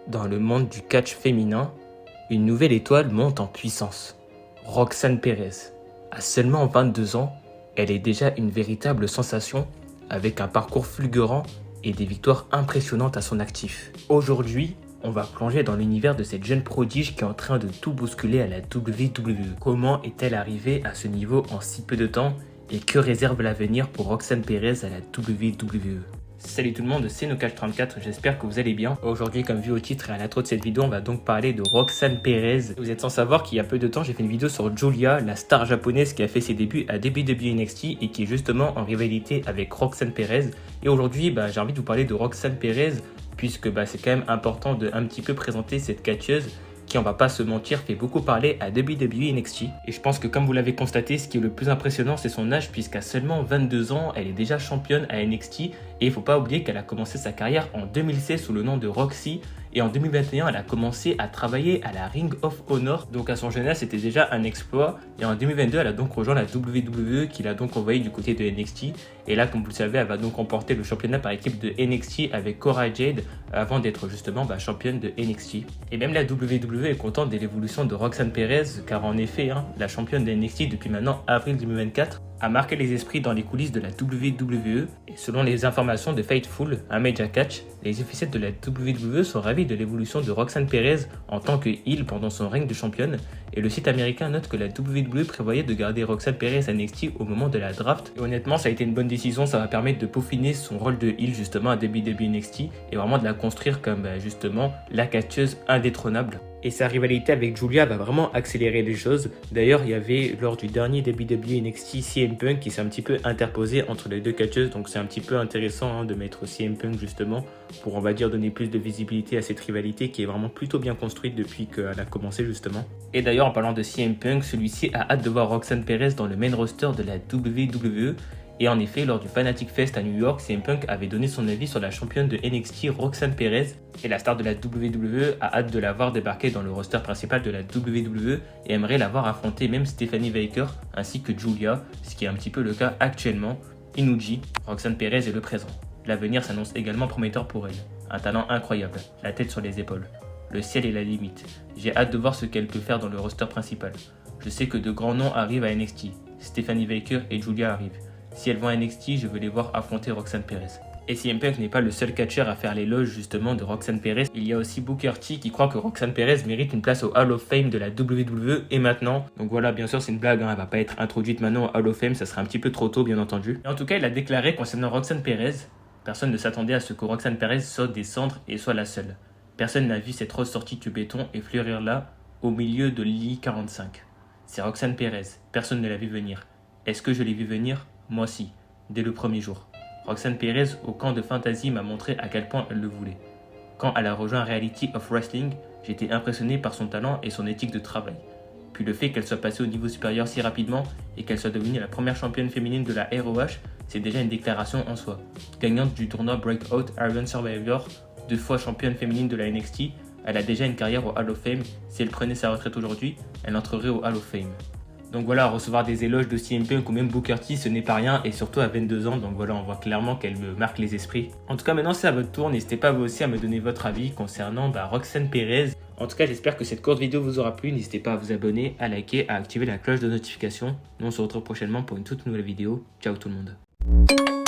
Dans le monde du catch féminin, une nouvelle étoile monte en puissance. Roxane Perez. À seulement 22 ans, elle est déjà une véritable sensation avec un parcours fulgurant et des victoires impressionnantes à son actif. Aujourd'hui, on va plonger dans l'univers de cette jeune prodige qui est en train de tout bousculer à la WWE. Comment est-elle arrivée à ce niveau en si peu de temps et que réserve l'avenir pour Roxane Perez à la WWE? Salut tout le monde, c'est NoCatch34, j'espère que vous allez bien. Aujourd'hui, comme vu au titre et à l'intro de cette vidéo, on va donc parler de Roxane Perez. Vous êtes sans savoir qu'il y a peu de temps, j'ai fait une vidéo sur Giulia, la star japonaise qui a fait ses débuts à WWE NXT et qui est justement en rivalité avec Roxane Perez. Et aujourd'hui, j'ai envie de vous parler de Roxane Perez puisque c'est quand même important de un petit peu présenter cette catcheuse qui, on va pas se mentir, fait beaucoup parler à WWE NXT. Et je pense que comme vous l'avez constaté, ce qui est le plus impressionnant, c'est son âge, puisqu'à seulement 22 ans, elle est déjà championne à NXT. Et il faut pas oublier qu'elle a commencé sa carrière en 2016 sous le nom de Roxy. Et en 2021, elle a commencé à travailler à la Ring of Honor. Donc à son jeune âge, c'était déjà un exploit. Et en 2022, elle a donc rejoint la WWE, qui l'a donc envoyée du côté de NXT. Et là, comme vous le savez, elle va donc remporter le championnat par équipe de NXT avec Cora Jade, avant d'être justement championne de NXT. Et même la WWE est contente de l'évolution de Roxane Perez, car en effet, la championne de NXT depuis maintenant avril 2024, a marqué les esprits dans les coulisses de la WWE. Et selon les informations de Fightful, un Major Catch, les officiels de la WWE sont ravis de l'évolution de Roxane Perez en tant que heel pendant son règne de championne. Et le site américain note que la WWE prévoyait de garder Roxane Perez à NXT au moment de la draft. Et honnêtement, ça a été une bonne décision, ça va permettre de peaufiner son rôle de heel justement à WWE NXT et vraiment de la construire comme justement la catcheuse indétrônable. Et sa rivalité avec Giulia va vraiment accélérer les choses. D'ailleurs, il y avait lors du dernier WWE NXT CM Punk qui s'est un petit peu interposé entre les deux catcheuses. Donc c'est un petit peu intéressant de mettre CM Punk justement pour, on va dire, donner plus de visibilité à cette rivalité qui est vraiment plutôt bien construite depuis qu'elle a commencé justement. Et d'ailleurs, en parlant de CM Punk, celui-ci a hâte de voir Roxane Perez dans le main roster de la WWE. Et en effet, lors du Fanatic Fest à New York, CM Punk avait donné son avis sur la championne de NXT Roxane Perez. Et la star de la WWE a hâte de la voir débarquer dans le roster principal de la WWE et aimerait la voir affronter même Stephanie Baker ainsi que Giulia, ce qui est un petit peu le cas actuellement. Inuji, Roxane Perez est le présent. L'avenir s'annonce également prometteur pour elle. Un talent incroyable, la tête sur les épaules. Le ciel est la limite. J'ai hâte de voir ce qu'elle peut faire dans le roster principal. Je sais que de grands noms arrivent à NXT. Stephanie Baker et Giulia arrivent. Si elles vont à NXT, je veux les voir affronter Roxane Perez. Et CM Punk n'est pas le seul catcheur à faire l'éloge justement de Roxane Perez. Il y a aussi Booker T qui croit que Roxane Perez mérite une place au Hall of Fame de la WWE et maintenant. Donc voilà, bien sûr c'est une blague, elle va pas être introduite maintenant au Hall of Fame, ça serait un petit peu trop tôt bien entendu. Et en tout cas, il a déclaré concernant Roxane Perez, personne ne s'attendait à ce que Roxane Perez saute des cendres et soit la seule. Personne n'a vu cette rose sortie du béton et fleurir là, au milieu de l'I-45. C'est Roxane Perez, personne ne l'a vu venir. Est-ce que je l'ai vu venir? Moi si, dès le premier jour. Roxane Perez au camp de fantasy m'a montré à quel point elle le voulait. Quand elle a rejoint Reality of Wrestling, j'étais impressionné par son talent et son éthique de travail. Puis le fait qu'elle soit passée au niveau supérieur si rapidement et qu'elle soit devenue la première championne féminine de la ROH, c'est déjà une déclaration en soi. Gagnante du tournoi Breakout Iron Survivor, 2 fois championne féminine de la NXT, elle a déjà une carrière au Hall of Fame. Si elle prenait sa retraite aujourd'hui, elle entrerait au Hall of Fame. Donc voilà, recevoir des éloges de CM Punk ou même Booker T, ce n'est pas rien, et surtout à 22 ans, donc voilà, on voit clairement qu'elle me marque les esprits. En tout cas, maintenant c'est à votre tour, n'hésitez pas vous aussi à me donner votre avis concernant Roxane Perez. En tout cas, j'espère que cette courte vidéo vous aura plu, n'hésitez pas à vous abonner, à liker, à activer la cloche de notification. Nous on se retrouve prochainement pour une toute nouvelle vidéo. Ciao tout le monde.